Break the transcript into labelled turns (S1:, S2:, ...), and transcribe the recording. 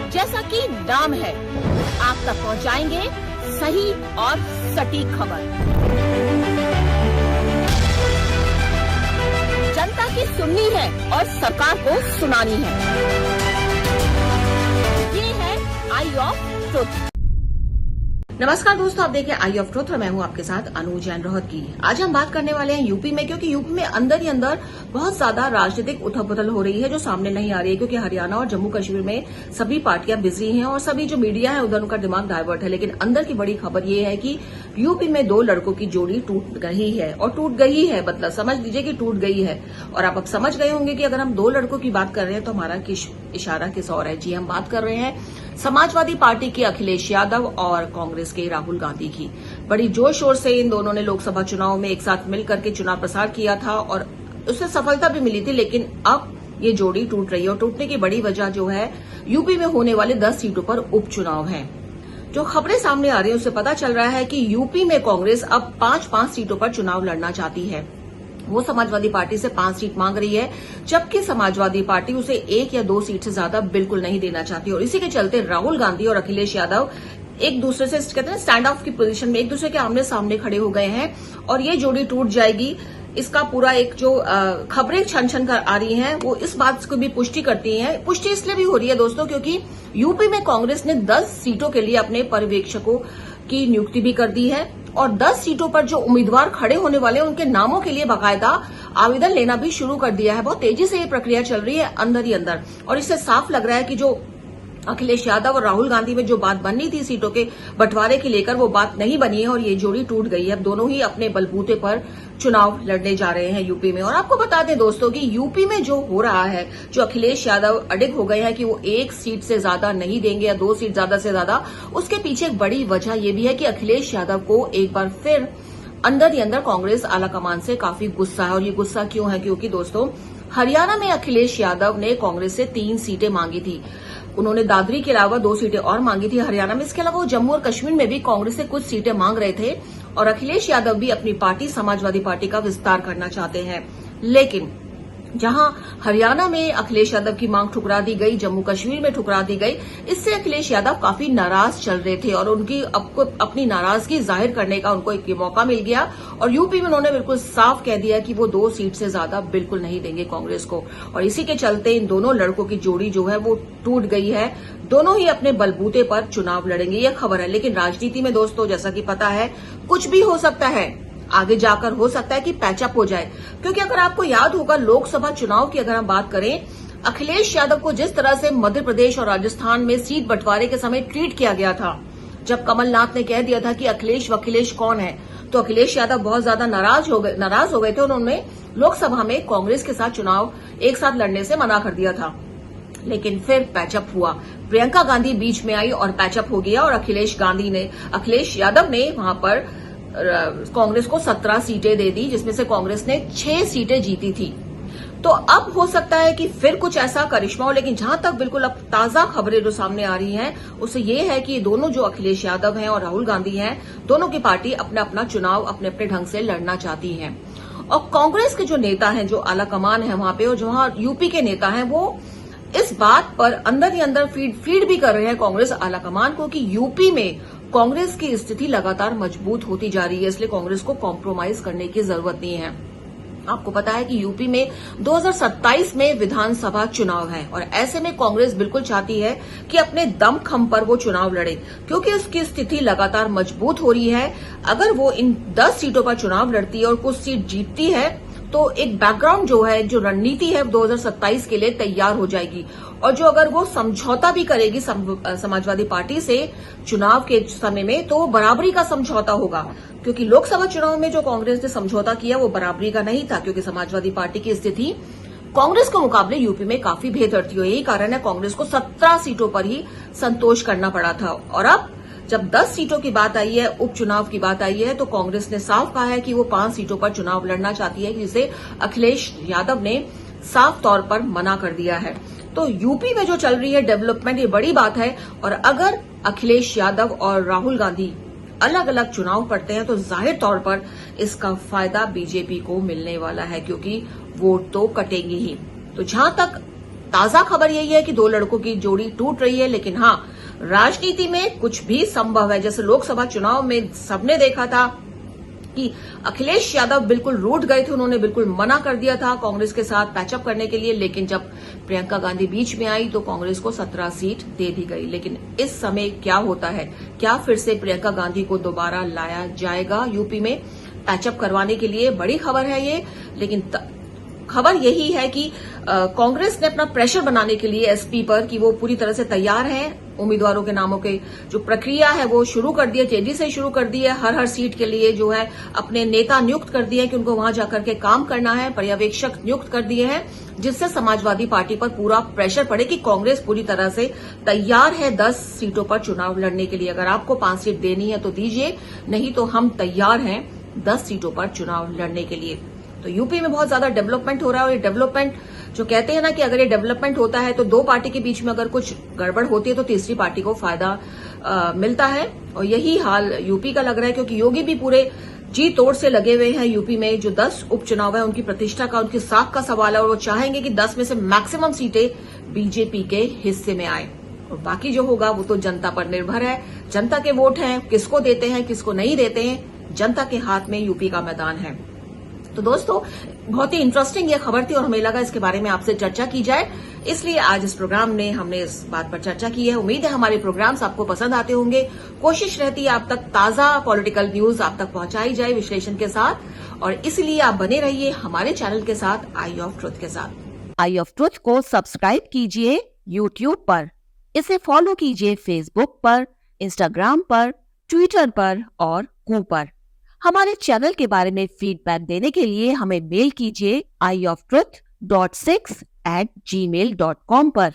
S1: जैसा कि नाम है, आप तक पहुंचाएंगे सही और सटीक खबर। जनता की सुननी है और सरकार को सुनानी है। ये है आई ऑफ ट्रुथ। नमस्कार दोस्तों, आप देखिए आई ऑफ ट्रुथ और मैं हूं आपके साथ अनु जैन रोहत की। आज हम बात करने वाले हैं यूपी में, क्योंकि यूपी में अंदर ही अंदर बहुत ज्यादा राजनीतिक उथल-पुथल हो रही है जो सामने नहीं आ रही है, क्योंकि हरियाणा और जम्मू कश्मीर में सभी पार्टियां बिजी हैं और सभी जो मीडिया है उधर उनका दिमाग डाइवर्ट है। लेकिन अंदर की बड़ी खबर ये है कि यूपी में दो लड़कों की जोड़ी टूट गई है, और टूट गई है मतलब समझ लीजिए कि टूट गई है। और आप अब समझ गए होंगे कि अगर हम दो लड़कों की बात कर रहे हैं तो हमारा इशारा किस और है। जी, हम बात कर रहे हैं समाजवादी पार्टी के अखिलेश यादव और कांग्रेस के राहुल गांधी की। बड़ी जोर शोर से इन दोनों ने लोकसभा चुनाव में एक साथ मिलकर के चुनाव प्रचार किया था और उससे सफलता भी मिली थी। लेकिन अब ये जोड़ी टूट रही है और टूटने की बड़ी वजह जो है यूपी में होने वाले 10 सीटों पर उपचुनाव है। जो खबरें सामने आ रही है उससे पता चल रहा है कि यूपी में कांग्रेस अब 5-5 सीटों पर चुनाव लड़ना चाहती है। वो समाजवादी पार्टी से 5 सीट मांग रही है, जबकि समाजवादी पार्टी उसे 1 या 2 सीट से ज्यादा बिल्कुल नहीं देना चाहती। और इसी के चलते राहुल गांधी और अखिलेश यादव एक दूसरे से कहते हैं स्टैंड ऑफ की पोजीशन में एक दूसरे के आमने सामने खड़े हो गए हैं और ये जोड़ी टूट जाएगी। इसका पूरा एक जो खबरें छन छन कर आ रही हैं वो इस बात को भी पुष्टि करती हैं। पुष्टि इसलिए भी हो रही है दोस्तों क्योंकि यूपी में कांग्रेस ने 10 सीटों के लिए अपने पर्यवेक्षकों की नियुक्ति भी कर दी है और 10 सीटों पर जो उम्मीदवार खड़े होने वाले हैं उनके नामों के लिए बाकायदा आवेदन लेना भी शुरू कर दिया है। बहुत तेजी से ये प्रक्रिया चल रही है अंदर ही अंदर, और इससे साफ लग रहा है कि जो अखिलेश यादव और राहुल गांधी में जो बात बननी थी सीटों के बंटवारे की लेकर, वो बात नहीं बनी है और ये जोड़ी टूट गई है। अब दोनों ही अपने बलबूते पर चुनाव लड़ने जा रहे हैं यूपी में। और आपको बता दें दोस्तों कि यूपी में जो हो रहा है, जो अखिलेश यादव अडिग हो गए हैं कि वो 1 सीट से ज्यादा नहीं देंगे या 2 सीट ज्यादा से ज्यादा, उसके पीछे एक बड़ी वजह यह भी है कि अखिलेश यादव को एक बार फिर अंदर ही अंदर कांग्रेस आलाकमान से काफी गुस्सा है। और ये गुस्सा क्यों है? क्योंकि दोस्तों हरियाणा में अखिलेश यादव ने कांग्रेस से 3 सीटें मांगी थी। उन्होंने दादरी के अलावा 2 सीटें और मांगी थी हरियाणा में। इसके अलावा वो जम्मू और कश्मीर में भी कांग्रेस से कुछ सीटें मांग रहे थे और अखिलेश यादव भी अपनी पार्टी समाजवादी पार्टी का विस्तार करना चाहते हैं। लेकिन जहां हरियाणा में अखिलेश यादव की मांग ठुकरा दी गई, जम्मू कश्मीर में ठुकरा दी गई, इससे अखिलेश यादव काफी नाराज चल रहे थे और उनकी अपनी नाराजगी जाहिर करने का उनको एक मौका मिल गया। और यूपी में उन्होंने बिल्कुल साफ कह दिया कि वो 2 सीट से ज्यादा बिल्कुल नहीं देंगे कांग्रेस को। और इसी के चलते इन दोनों लड़कों की जोड़ी जो है वो टूट गई है। दोनों ही अपने बलबूते पर चुनाव लड़ेंगे, यह खबर है। लेकिन राजनीति में दोस्तों जैसा कि पता है कुछ भी हो सकता है, आगे जाकर हो सकता है कि पैचअप हो जाए। क्योंकि अगर आपको याद होगा लोकसभा चुनाव की अगर हम बात करें, अखिलेश यादव को जिस तरह से मध्य प्रदेश और राजस्थान में सीट बंटवारे के समय ट्रीट किया गया था, जब कमलनाथ ने कह दिया था कि अखिलेश वखिलेश कौन है, तो अखिलेश यादव बहुत ज्यादा नाराज हो गए थे। उन्होंने लोकसभा में कांग्रेस के साथ चुनाव एक साथ लड़ने से मना कर दिया था। लेकिन फिर पैचअप हुआ, प्रियंका गांधी बीच में आई और पैचअप हो गया और अखिलेश यादव ने वहां पर कांग्रेस को 17 सीटें दे दी, जिसमें से कांग्रेस ने 6 सीटें जीती थी। तो अब हो सकता है कि फिर कुछ ऐसा करिश्मा हो। लेकिन जहां तक बिल्कुल अब ताजा खबरें जो सामने आ रही हैं उससे ये है कि दोनों जो अखिलेश यादव हैं और राहुल गांधी हैं, दोनों की पार्टी अपना अपना चुनाव अपने अपने ढंग से लड़ना चाहती है। और कांग्रेस के जो नेता हैं, जो आलाकमान है वहां पे, और जहां यूपी के नेता हैं, वो इस बात पर अंदर ही अंदर फीड भी कर रहे हैं कांग्रेस आलाकमान को कि यूपी में कांग्रेस की स्थिति लगातार मजबूत होती जा रही है, इसलिए कांग्रेस को कॉम्प्रोमाइज करने की जरूरत नहीं है। आपको पता है कि यूपी में 2027 में विधानसभा चुनाव है और ऐसे में कांग्रेस बिल्कुल चाहती है कि अपने दमखम पर वो चुनाव लड़े, क्योंकि उसकी स्थिति लगातार मजबूत हो रही है। अगर वो इन 10 सीटों पर चुनाव लड़ती है और कुछ सीट जीतती है तो एक बैकग्राउंड जो है, जो रणनीति है 2027 के लिए तैयार हो जाएगी। और जो अगर वो समझौता भी करेगी समाजवादी पार्टी से चुनाव के समय में, तो बराबरी का समझौता होगा। क्योंकि लोकसभा चुनाव में जो कांग्रेस ने समझौता किया वो बराबरी का नहीं था, क्योंकि समाजवादी पार्टी की स्थिति कांग्रेस के मुकाबले यूपी में काफी बेहतर थी। यही कारण है कांग्रेस को 17 सीटों पर ही संतोष करना पड़ा था। और अब जब 10 सीटों की बात आई है, उपचुनाव की बात आई है, तो कांग्रेस ने साफ कहा है कि वो 5 सीटों पर चुनाव लड़ना चाहती है, जिसे अखिलेश यादव ने साफ तौर पर मना कर दिया है। तो यूपी में जो चल रही है डेवलपमेंट, ये बड़ी बात है। और अगर अखिलेश यादव और राहुल गांधी अलग अलग चुनाव करते हैं तो जाहिर तौर पर इसका फायदा बीजेपी को मिलने वाला है, क्योंकि वोट तो कटेंगे ही। तो जहां तक ताजा खबर यही है कि दो लड़कों की जोड़ी टूट रही है, लेकिन हाँ, राजनीति में कुछ भी संभव है। जैसे लोकसभा चुनाव में सबने देखा था कि अखिलेश यादव बिल्कुल रूठ गए थे, उन्होंने बिल्कुल मना कर दिया था कांग्रेस के साथ पैचअप करने के लिए, लेकिन जब प्रियंका गांधी बीच में आई तो कांग्रेस को 17 सीट दे दी गई। लेकिन इस समय क्या होता है, क्या फिर से प्रियंका गांधी को दोबारा लाया जाएगा यूपी में पैचअप करवाने के लिए? बड़ी खबर है ये। लेकिन खबर यही है कि कांग्रेस ने अपना प्रेशर बनाने के लिए एसपी पर कि वो पूरी तरह से तैयार है। उम्मीदवारों के नामों के जो प्रक्रिया है वो शुरू कर दी है, तेजी से शुरू कर दी है। हर सीट के लिए जो है अपने नेता नियुक्त कर दिए हैं कि उनको वहां जाकर के काम करना है, पर्यवेक्षक नियुक्त कर दिए हैं, जिससे समाजवादी पार्टी पर पूरा प्रेशर पड़े कि कांग्रेस पूरी तरह से तैयार है 10 सीटों पर चुनाव लड़ने के लिए। अगर आपको 5 सीट देनी है तो दीजिए, नहीं तो हम तैयार हैं 10 सीटों पर चुनाव लड़ने के लिए। तो यूपी में बहुत ज्यादा डेवलपमेंट हो रहा है, और ये डेवलपमेंट जो कहते हैं ना कि अगर ये डेवलपमेंट होता है तो दो पार्टी के बीच में अगर कुछ गड़बड़ होती है तो तीसरी पार्टी को फायदा मिलता है। और यही हाल यूपी का लग रहा है, क्योंकि योगी भी पूरे जी तोड़ से लगे हुए हैं यूपी में। जो 10 उपचुनाव है उनकी प्रतिष्ठा का, उनकी साख का सवाल है, और वो चाहेंगे कि 10 में से मैक्सिमम सीटें बीजेपी के हिस्से में आए, और बाकी जो होगा वो तो जनता पर निर्भर है। जनता के वोट हैं, किसको देते हैं किसको नहीं देते हैं, जनता के हाथ में यूपी का मैदान है। तो दोस्तों, बहुत ही इंटरेस्टिंग ये खबर थी और हमें लगा इसके बारे में आपसे चर्चा की जाए, इसलिए आज इस प्रोग्राम में हमने इस बात पर चर्चा की है। उम्मीद है हमारे प्रोग्राम्स आपको पसंद आते होंगे। कोशिश रहती है आप तक ताजा पॉलिटिकल न्यूज आप तक पहुंचाई जाए विश्लेषण के साथ, और इसलिए आप बने रहिए हमारे चैनल के साथ, आई ऑफ ट्रुथ के साथ।
S2: आई ऑफ ट्रुथ को सब्सक्राइब कीजिए यूट्यूब पर, इसे फॉलो कीजिए फेसबुक पर, इंस्टाग्राम पर, ट्विटर पर और कू पर। हमारे चैनल के बारे में फीडबैक देने के लिए हमें मेल कीजिए ioftruth.6@gmail.com पर।